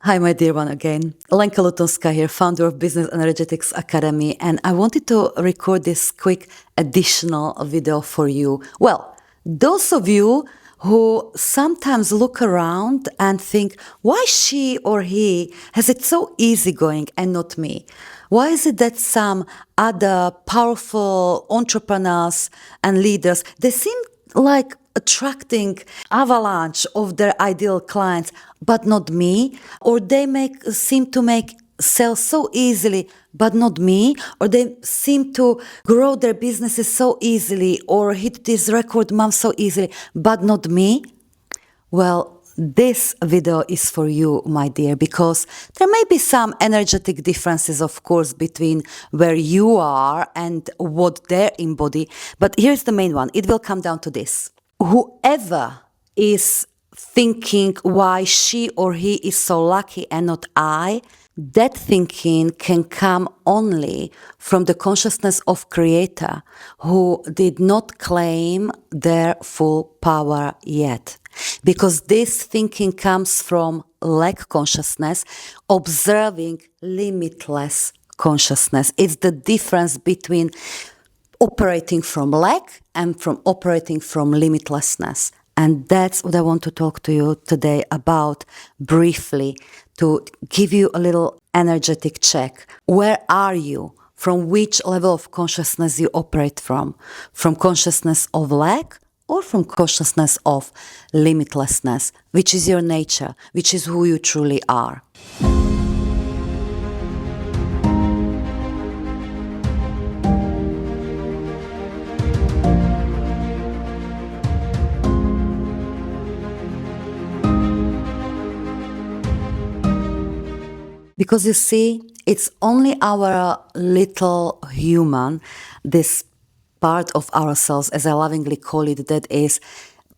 Hi, my dear one again. Lenka Lutonska here, founder of Business Energetics Academy, and I wanted to record this quick additional video for you. Well, those of you who sometimes look around and think, why she or he has it so easy going and not me? Why is it that some other powerful entrepreneurs and leaders, they seem like attracting avalanche of their ideal clients, but not me? Or they seem to make sales so easily, but not me? Or they seem to grow their businesses so easily or hit this record month so easily, but not me? Well, this video is for you, my dear, because there may be some energetic differences, of course, between where you are and what they embody. But here's the main one. It will come down to this. Whoever is thinking why she or he is so lucky and not I, that thinking can come only from the consciousness of Creator who did not claim their full power yet. Because this thinking comes from lack consciousness, observing limitless consciousness. It's the difference between operating from lack and from operating from limitlessness. And that's what I want to talk to you today about briefly, to give you a little energetic check. Where are you? From which level of consciousness you operate from? From consciousness of lack or from consciousness of limitlessness, which is your nature, which is who you truly are. Because you see, it's only our little human, this part of ourselves, as I lovingly call it, that is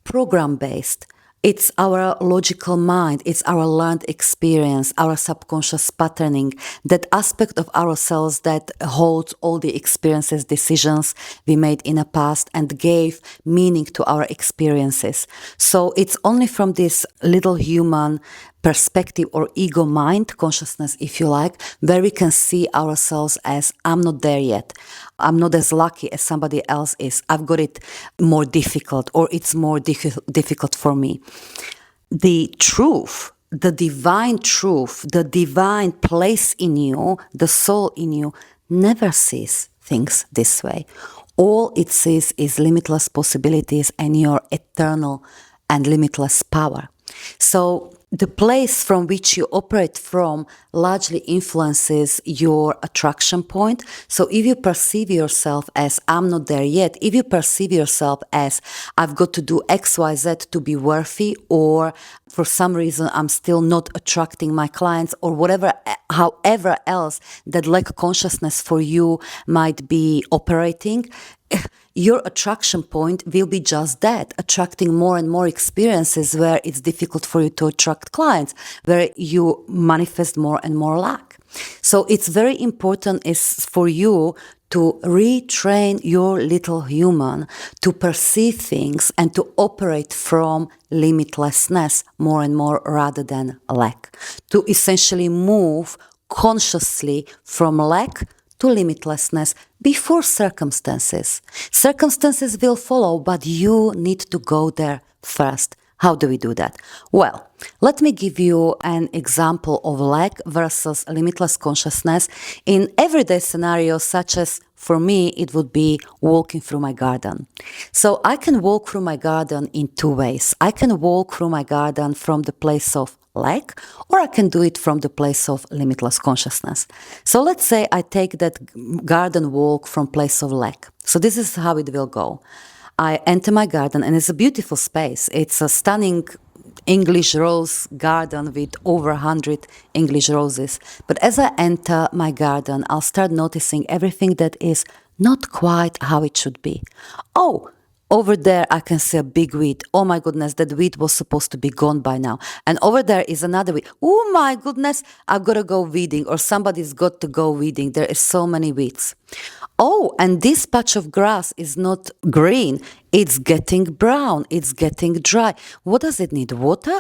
program-based. It's our logical mind, it's our learned experience, our subconscious patterning, that aspect of ourselves that holds all the experiences, decisions we made in the past and gave meaning to our experiences. So it's only from this little human perspective or ego mind consciousness, if you like, where we can see ourselves as, I'm not there yet. I'm not as lucky as somebody else is. I've got it more difficult, or it's more difficult for me. The truth, the divine truth, the divine place in you, the soul in you, never sees things this way. All it sees is limitless possibilities and your eternal and limitless power. So the place from which you operate from largely influences your attraction point. So if you perceive yourself as, I'm not there yet, if you perceive yourself as, I've got to do X, Y, Z to be worthy, or for some reason I'm still not attracting my clients, or whatever, however else that lack consciousness for you might be operating, your attraction point will be just that, attracting more and more experiences where it's difficult for you to attract clients, where you manifest more and more lack. So it's very important is for you to retrain your little human to perceive things and to operate from limitlessness more and more rather than lack, to essentially move consciously from lack to limitlessness before circumstances. Circumstances will follow, but you need to go there first. How do we do that? Well, let me give you an example of lack versus limitless consciousness in everyday scenarios, such as, for me, it would be walking through my garden. So I can walk through my garden in two ways. I can walk through my garden from the place of lack, or I can do it from the place of limitless consciousness. So let's say I take that garden walk from place of lack. So this is how it will go. I enter my garden, and it's a beautiful space. It's a stunning English rose garden with over 100 English roses. But as I enter my garden, I'll start noticing everything that is not quite how it should be. Oh, over there I can see a big weed. Oh my goodness, that weed was supposed to be gone by now. And over there is another weed. Oh my goodness, I've got to go weeding, or somebody's got to go weeding. There is so many weeds. Oh, and this patch of grass is not green. It's getting brown. It's getting dry. What does it need? Water?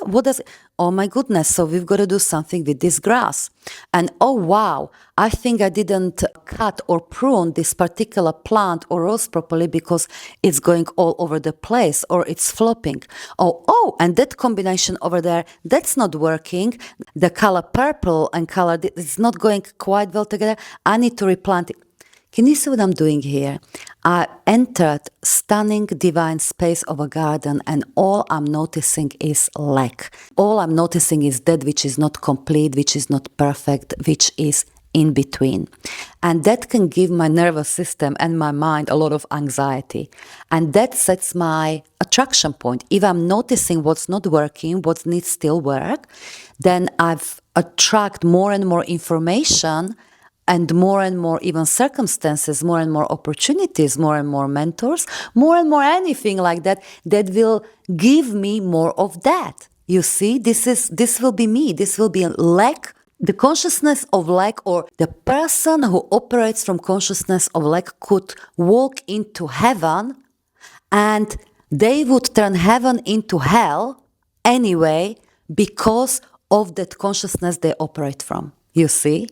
Oh my goodness. So we've got to do something with this grass. And oh wow, I think I didn't cut or prune this particular plant or rose properly because it's going all over the place or it's flopping. Oh, and that combination over there, that's not working. The color purple and color, it's not going quite well together. I need to replant it. Can you see what I'm doing here? I entered stunning divine space of a garden and all I'm noticing is lack. All I'm noticing is that which is not complete, which is not perfect, which is in between. And that can give my nervous system and my mind a lot of anxiety. And that sets my attraction point. If I'm noticing what's not working, what needs still work, then I've attract more and more information and more even circumstances, more and more opportunities, more and more mentors, more and more anything like that, that will give me more of that. You see, this will be me. This will be lack, the consciousness of lack, or the person who operates from consciousness of lack could walk into heaven and they would turn heaven into hell anyway because of that consciousness they operate from. You see?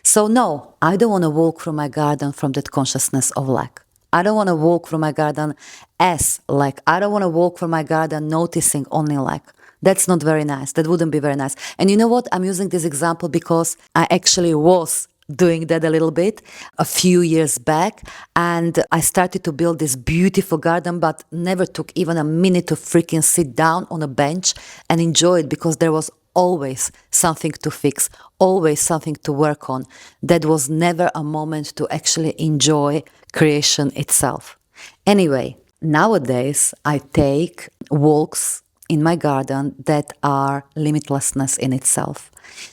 So no, I don't want to walk through my garden from that consciousness of lack. I don't want to walk through my garden as lack. I don't want to walk through my garden noticing only lack. That's not very nice. That wouldn't be very nice. And you know what? I'm using this example because I actually was doing that a little bit a few years back, and I started to build this beautiful garden, but never took even a minute to freaking sit down on a bench and enjoy it because there was always something to fix, always something to work on. That was never a moment to actually enjoy creation itself. Anyway, nowadays I take walks in my garden that are limitlessness in itself.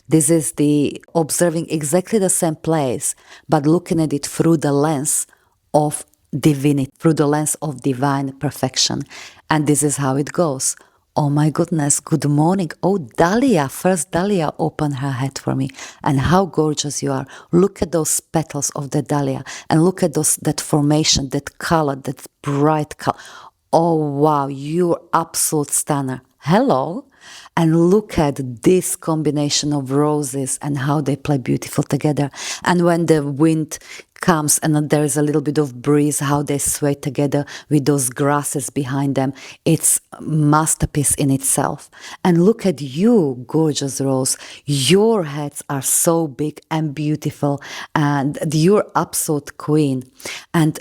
This is the observing exactly the same place, but looking at it through the lens of divinity, through the lens of divine perfection. And this is how it goes. Oh my goodness, good morning. Oh, Dahlia, first Dahlia opened her head for me. And how gorgeous you are. Look at those petals of the Dahlia and look at that formation, that color, that bright color. Oh wow, you're absolute stunner. Hello. And look at this combination of roses and how they play beautiful together. And when the wind comes and there is a little bit of breeze, how they sway together with those grasses behind them. It's a masterpiece in itself. And look at you, gorgeous rose. Your heads are so big and beautiful and you're absolute queen. And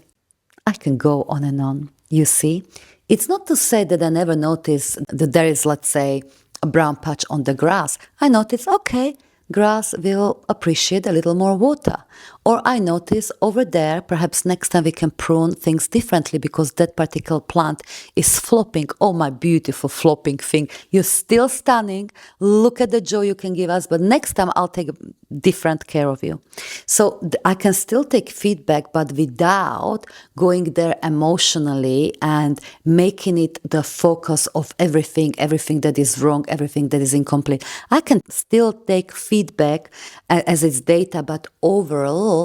I can go on and on. You see, it's not to say that I never notice that there is, let's say, a brown patch on the grass. I notice, okay, grass will appreciate a little more water. Or I notice over there, perhaps next time we can prune things differently because that particular plant is flopping. Oh, my beautiful flopping thing. You're still stunning. Look at the joy you can give us. But next time I'll take different care of you. So I can still take feedback, but without going there emotionally and making it the focus of everything that is wrong, everything that is incomplete. I can still take feedback as its data, but overall,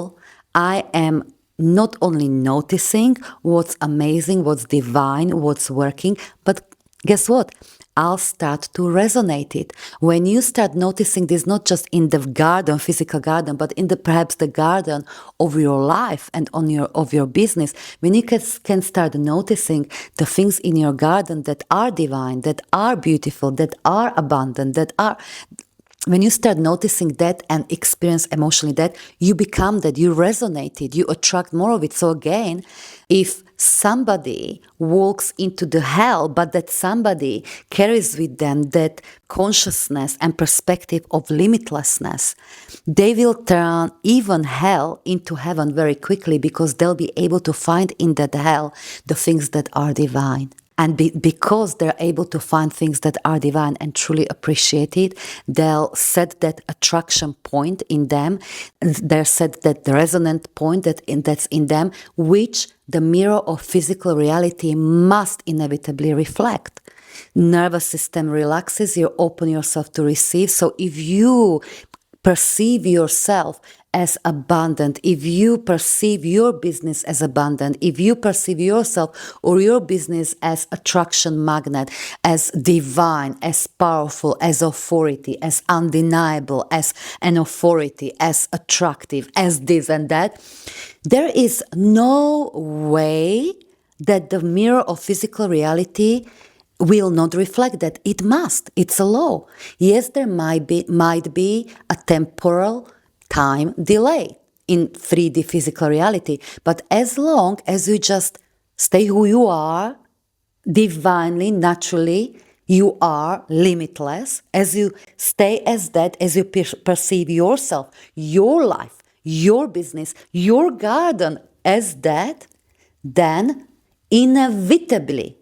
I am not only noticing what's amazing, what's divine, what's working, but guess what? I'll start to resonate it. When you start noticing this, not just in the garden, physical garden, but in perhaps the garden of your life and of your business, when you can start noticing the things in your garden that are divine, that are beautiful, that are abundant, when you start noticing that and experience emotionally that, you become that, you resonate it, you attract more of it. So again, if somebody walks into the hell, but that somebody carries with them that consciousness and perspective of limitlessness, they will turn even hell into heaven very quickly because they'll be able to find in that hell the things that are divine. And because they're able to find things that are divine and truly appreciate it, they'll set that attraction point in them. They'll set that resonant point that's in them, which the mirror of physical reality must inevitably reflect. Nervous system relaxes, you open yourself to receive. So if you perceive yourself as abundant, if you perceive your business as abundant, if you perceive yourself or your business as attraction magnet, as divine, as powerful, as authority, as undeniable, as an authority, as attractive, as this and that, there is no way that the mirror of physical reality will not reflect that. It must. It's a law. Yes, there might be a temporal time delay in 3D physical reality, but as long as you just stay who you are, divinely, naturally, you are limitless, as you stay as that, as you perceive yourself, your life, your business, your garden as that, then inevitably,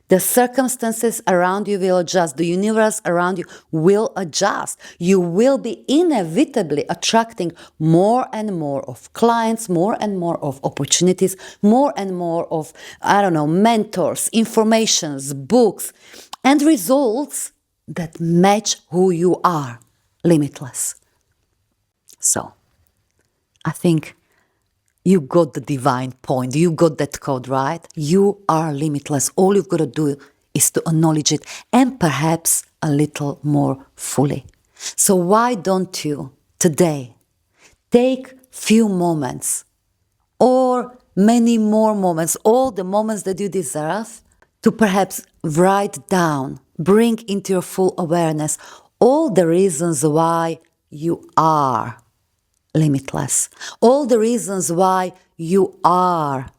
the circumstances around you will adjust. The universe around you will adjust. You will be inevitably attracting more and more of clients, more and more of opportunities, more and more of, mentors, informations, books, and results that match who you are, limitless. So, I think you got the divine point. You got that code, right? You are limitless. All you've got to do is to acknowledge it, and perhaps a little more fully. So why don't you today take few moments or many more moments, all the moments that you deserve, to perhaps write down, bring into your full awareness all the reasons why you are limitless, all the reasons why you are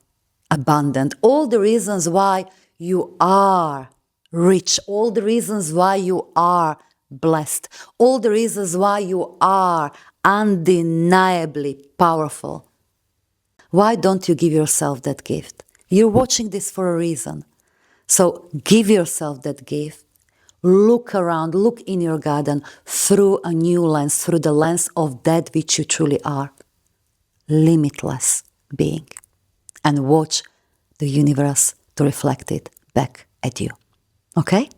abundant, all the reasons why you are rich, all the reasons why you are blessed, all the reasons why you are undeniably powerful. Why don't you give yourself that gift? You're watching this for a reason. So give yourself that gift. Look around, look in your garden through a new lens, through the lens of that which you truly are, limitless being, and watch the universe to reflect it back at you. Okay?